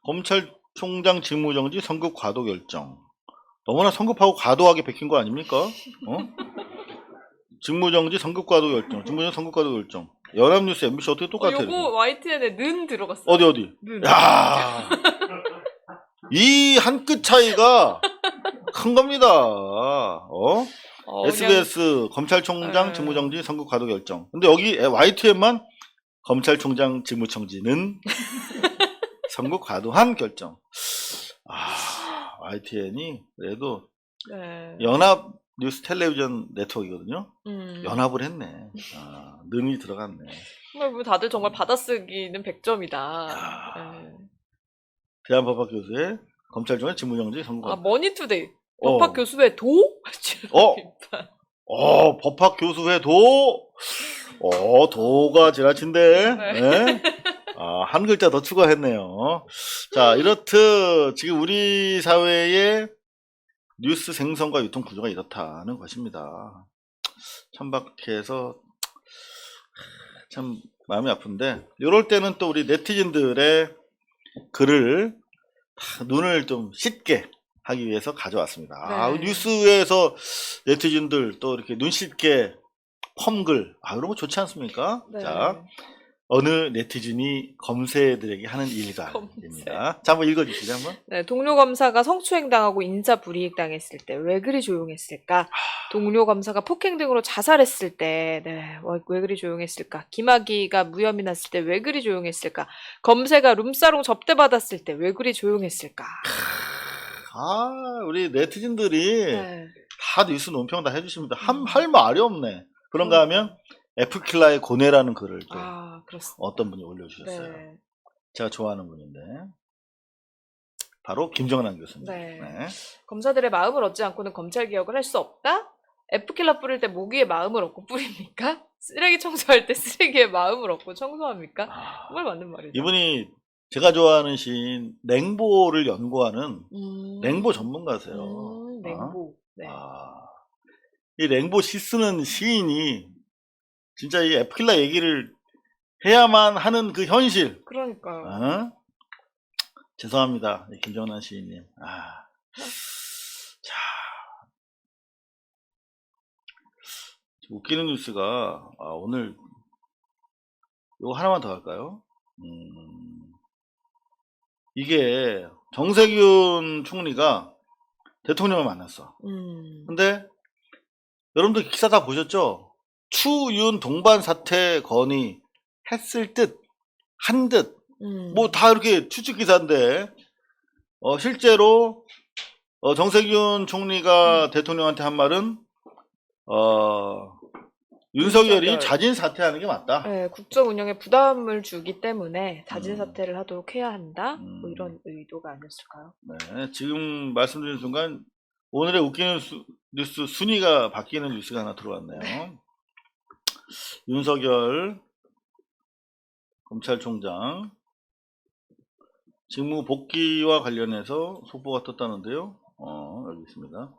검찰총장 직무정지 성급 과도 결정. 너무나 성급하고 과도하게 베낀 거 아닙니까? 직무정지 성급 과도 결정. 직무정지 성급 과도 결정. 연합뉴스 MBC 어떻게 똑같아요? 요거 YTN에 는 들어갔어요. 어디? 는. 야, 이 한 끗 차이가 큰 겁니다. 그냥 SBS 검찰총장 네. 직무정지 성급 과도 결정. 근데 여기 YTN만 검찰총장 직무정지는 성급 과도한 결정. YTN이 그래도 네. 연합 뉴스 텔레비전 네트워크거든요. 음. 연합을 했네. 는이 들어갔네. 정말 뭐 다들 정말 받아쓰기는 100점이다. 네. 대한법학 교수의 검찰총장 직무정지 성급 과도. 머니투데이. 법학 교수의 도? 법학 교수회 도? 도가 지나친데? 네. 네? 한 글자 더 추가했네요. 자, 이렇듯 지금 우리 사회의 뉴스 생성과 유통 구조가 이렇다는 것입니다. 천박해서 참 마음이 아픈데, 이럴 때는 또 우리 네티즌들의 글을 눈을 좀 씻게 하기 위해서 가져왔습니다. 네. 뉴스에서 네티즌들 또 이렇게 눈 씻게 펌글, 이런 거 좋지 않습니까? 네. 자, 어느 네티즌이 검새들에게 하는 일갈입니다. 자, 한번 읽어주시죠, 한번. 네, 동료 검사가 성추행당하고 인사불이익 당했을 때 왜 그리 조용했을까? 동료 검사가 폭행 등으로 자살했을 때, 왜 그리 조용했을까? 김학의가 무혐의 났을 때 왜 그리 조용했을까? 검새가 룸사롱 접대받았을 때 왜 그리 조용했을까? 우리 네티즌들이 네. 다 뉴스 논평 다 해주십니다. 할 말이 없네. 그런가 하면 에프킬라의 고뇌라는 글을 또 그렇습니다. 어떤 분이 올려주셨어요. 네. 제가 좋아하는 분인데 바로 김정란 교수님. 네. 네. 검사들의 마음을 얻지 않고는 검찰 개혁을 할 수 없다? 에프킬라 뿌릴 때 모기의 마음을 얻고 뿌립니까? 쓰레기 청소할 때 쓰레기의 마음을 얻고 청소합니까? 정말 맞는 말이죠. 이분이 제가 좋아하는 시인 냉보를 연구하는 냉보 전문가세요. 냉보. 네. 이 냉보 시 쓰는 시인이 진짜 이 에프킬라 얘기를 해야만 하는 그 현실. 그러니까요. 죄송합니다, 김정란 시인님. 자, 웃기는 뉴스가 오늘 이거 하나만 더 할까요? 이게 정세균 총리가 대통령을 만났어. 근데 여러분들 기사 다 보셨죠? 추윤 동반 사퇴 건의 했을 듯, 한 듯, 뭐 다 이렇게 추측 기사인데, 실제로, 정세균 총리가 대통령한테 한 말은, 윤석열이 자진 사퇴하는 게 맞다. 네, 국정 운영에 부담을 주기 때문에 자진 사퇴를 하도록 해야 한다. 뭐 이런 의도가 아니었을까요? 네, 지금 말씀드린 순간 오늘의 웃기는 뉴스 순위가 바뀌는 뉴스가 하나 들어왔네요. 네. 윤석열 검찰총장 직무 복귀와 관련해서 속보가 떴다는데요. 여기 있습니다.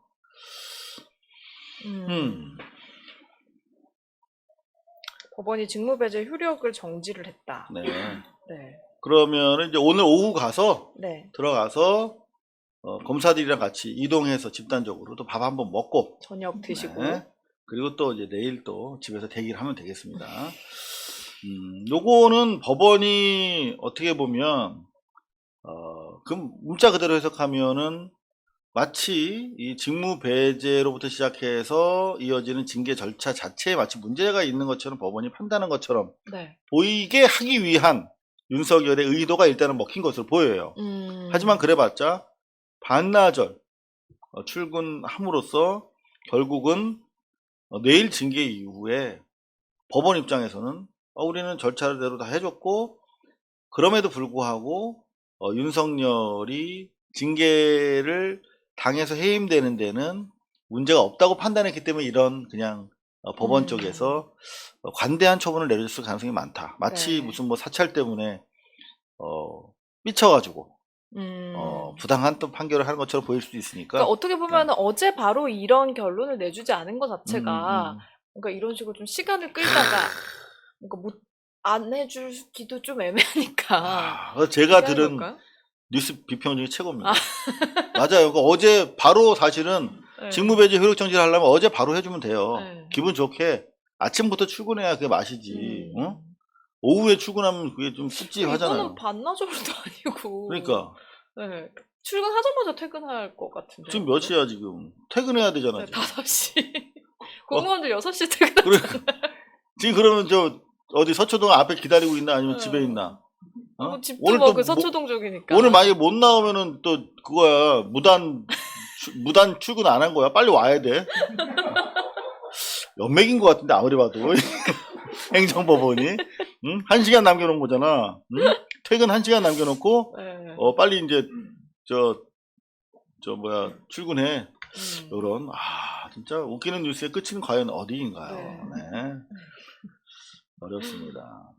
법원이 직무배제 효력을 정지를 했다. 네. 네. 그러면 이제 오늘 오후 가서 네. 들어가서 검사들이랑 같이 이동해서 집단적으로 또 밥 한번 먹고 저녁 드시고. 네. 그리고 또 이제 내일 또 집에서 대기를 하면 되겠습니다. 요거는 법원이 어떻게 보면 그 문자 그대로 해석하면은 마치 이 직무 배제로부터 시작해서 이어지는 징계 절차 자체에 마치 문제가 있는 것처럼 법원이 판단한 것처럼 네. 보이게 하기 위한 윤석열의 의도가 일단은 먹힌 것으로 보여요. 하지만 그래봤자 반나절 출근함으로써 결국은 내일 징계 이후에 법원 입장에서는 우리는 절차대로 다 해줬고 그럼에도 불구하고 윤석열이 징계를 당해서 해임되는 데는 문제가 없다고 판단했기 때문에 이런 그냥 법원 쪽에서 관대한 처분을 내려줬을 가능성이 많다. 마치 네. 무슨 뭐 사찰 때문에 삐쳐가지고 부당한 또 판결을 하는 것처럼 보일 수도 있으니까. 그러니까 어떻게 보면 어제 바로 이런 결론을 내주지 않은 것 자체가 그러니까 이런 식으로 좀 시간을 끌다가 그러니까 안 해주기도 좀 애매하니까. 제가 들은 건가? 뉴스 비평 중에 최고입니다. 맞아요. 어제 바로 사실은 네. 직무배제 효력정지를 하려면 어제 바로 해주면 돼요. 네. 기분 좋게 아침부터 출근해야 그게 맛이지. 어? 오후에 출근하면 그게 좀 찝찝하잖아요. 이거는 반나절도 아니고. 그러니까 네. 출근하자마자 퇴근할 것 같은데. 지금 몇 시야 지금? 퇴근해야 되잖아. 네, 지금. 5시. 공무원들 6시 퇴근하잖아요. 지금 그러면 저 어디 서초동 앞에 기다리고 있나 아니면 네. 집에 있나? 어? 뭐 집도 오늘 뭐 또 그 서초동 쪽이니까. 오늘 만약에 못 나오면은 또 그거야 무단 출근 안 한 거야. 빨리 와야 돼. 연맥인 것 같은데 아무리 봐도 행정법원이 응? 1시간 남겨놓은 거잖아. 응? 퇴근 1시간 남겨놓고 네. 빨리 이제 저 뭐야 출근해. 음. 요런 진짜 웃기는 뉴스의 끝은 과연 어디인가요? 네. 네. 어렵습니다.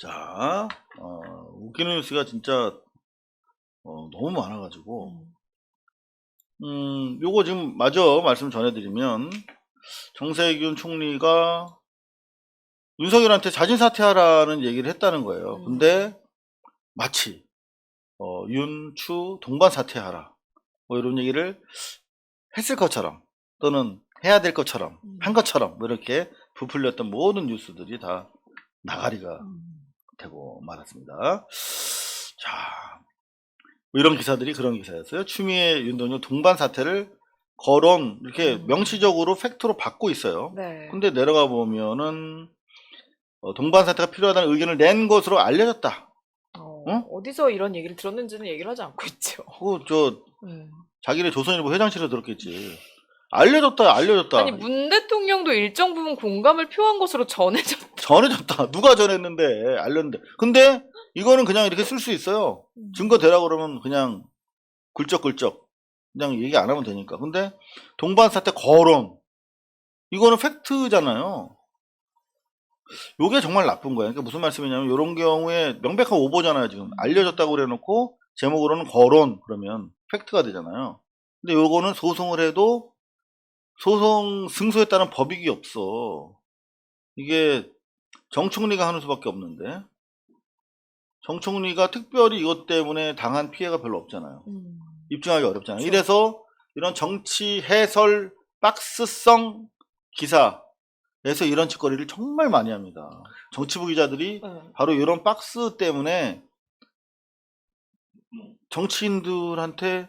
자, 웃기는 뉴스가 진짜 너무 많아가지고 요거 지금 마저 말씀 전해드리면 정세균 총리가 윤석열한테 자진 사퇴하라는 얘기를 했다는 거예요. 근데 마치 윤, 추 동반 사퇴하라 뭐 이런 얘기를 했을 것처럼 또는 해야 될 것처럼 한 것처럼 뭐 이렇게 부풀렸던 모든 뉴스들이 다 나가리가 되고 말았습니다. 자, 뭐 이런 기사들이 그런 기사였어요. 추미애 윤석열 동반 사퇴를 거론 이렇게 명시적으로 팩트로 받고 있어요. 네. 근데 내려가 보면은 동반 사퇴가 필요하다는 의견을 낸 것으로 알려졌다. 어디서 이런 얘기를 들었는지는 얘기를 하지 않고 있죠. 자기네 조선일보 회장실에서 들었겠지. 알려졌다. 아니 문 대통령도 일정 부분 공감을 표한 것으로 전해졌다. 누가 전했는데 알렸는데. 근데 이거는 그냥 이렇게 쓸 수 있어요. 증거 대라 그러면 그냥 굴쩍굴쩍 그냥 얘기 안 하면 되니까. 근데 동반 사퇴 거론 이거는 팩트잖아요. 요게 정말 나쁜 거예요. 그러니까 무슨 말씀이냐면 이런 경우에 명백한 오보잖아요. 지금 알려졌다고 그래놓고 제목으로는 거론 그러면 팩트가 되잖아요. 근데 요거는 소송을 해도 소송 승소에 따른 법익이 없어. 이게 정 총리가 하는 수밖에 없는데 정 총리가 특별히 이것 때문에 당한 피해가 별로 없잖아요. 입증하기 어렵잖아요. 그렇죠. 이래서 이런 정치 해설 박스성 기사에서 이런 짓거리를 정말 많이 합니다. 정치부 기자들이 바로 이런 박스 때문에 정치인들한테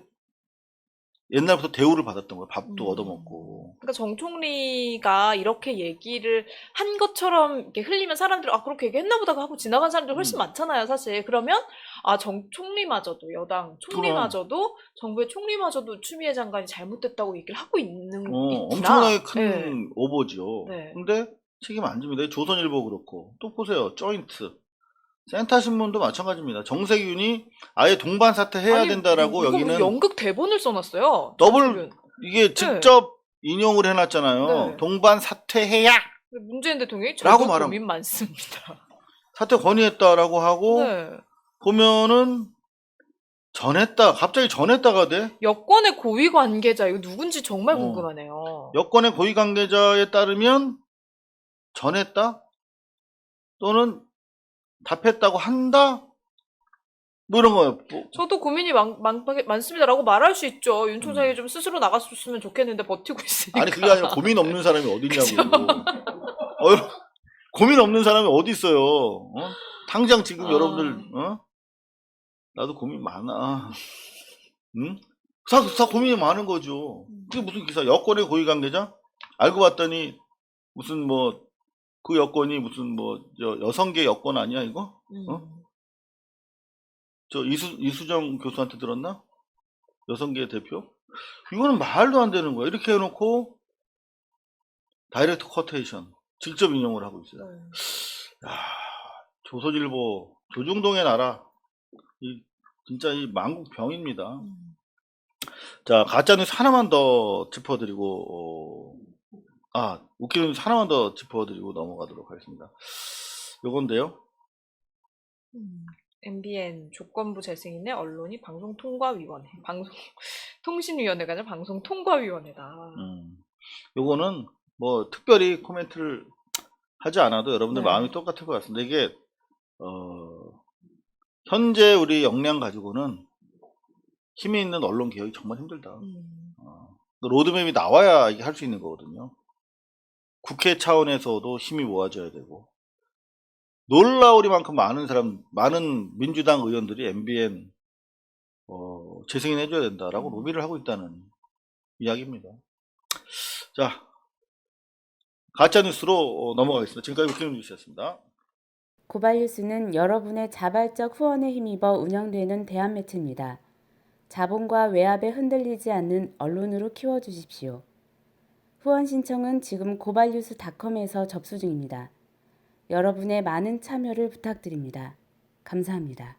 옛날부터 대우를 받았던 거예요. 밥도 얻어먹고. 그러니까 정 총리가 이렇게 얘기를 한 것처럼 이렇게 흘리면 사람들이 그렇게 얘기했나 보다 하고 지나간 사람들 훨씬 많잖아요, 사실. 그러면 정 총리마저도 여당 총리마저도 정부의 총리마저도 추미애 장관이 잘못됐다고 얘기를 하고 있는 엄청나게 큰 오보죠. 근데 책임 안 집니다. 조선일보 그렇고 또 보세요. 조인트. 센터신문도 마찬가지입니다. 정세균이 아예 동반 사퇴해야 된다라고 여기는 연극 대본을 써놨어요. 이게 직접 인용을 해놨잖아요. 동반 사퇴해야. 문재인 대통령이 저도 고민 많습니다. 사퇴 건의했다라고 하고 보면은 전했다. 갑자기 전했다가 돼. 여권의 고위 관계자 이거 누군지 정말 궁금하네요. 여권의 고위 관계자에 따르면 전했다 또는 답했다고 한다? 뭐 이런 거예요. 저도 고민이 많습니다라고 말할 수 있죠. 윤 총장이 좀 스스로 나갔으면 좋겠는데 버티고 있으니까. 아니 그게 아니라 고민 없는 사람이 어디 있냐고. 고민 없는 사람이 어디 있어요. 당장 지금 여러분들 나도 고민 많아. 응? 다 고민이 많은 거죠. 그게 무슨 기사? 여권의 고위 관계자? 알고 봤더니 무슨 그 여권이 무슨 여성계 여권 아니야 이거? 저 이수정 교수한테 들었나? 여성계 대표? 이거는 말도 안 되는 거야. 이렇게 해놓고 다이렉트 쿼테이션 직접 인용을 하고 있어요. 조선일보 조중동의 나라 진짜 이 만국병입니다. 자, 가짜뉴스 하나만 더 짚어드리고 웃기는 뉴스 하나만 더 짚어드리고 넘어가도록 하겠습니다. 요건데요. MBN 조건부 재승인의 언론이 방송통과위원회, 방송통신위원회가 아니라 방송통과위원회다. 요거는 특별히 코멘트를 하지 않아도 여러분들 마음이 똑같을 것 같습니다. 이게 현재 우리 역량 가지고는 힘이 있는 언론 개혁이 정말 힘들다. 로드맵이 나와야 이게 할 수 있는 거거든요. 국회 차원에서도 힘이 모아져야 되고, 놀라우리만큼 많은 민주당 의원들이 MBN 재승인해줘야 된다라고 로비를 하고 있다는 이야기입니다. 자, 가짜뉴스로 넘어가겠습니다. 지금까지 국회의원 뉴스였습니다. 고발뉴스는 여러분의 자발적 후원에 힘입어 운영되는 대한매체입니다. 자본과 외압에 흔들리지 않는 언론으로 키워주십시오. 후원 신청은 지금 고발뉴스닷컴에서 접수 중입니다. 여러분의 많은 참여를 부탁드립니다. 감사합니다.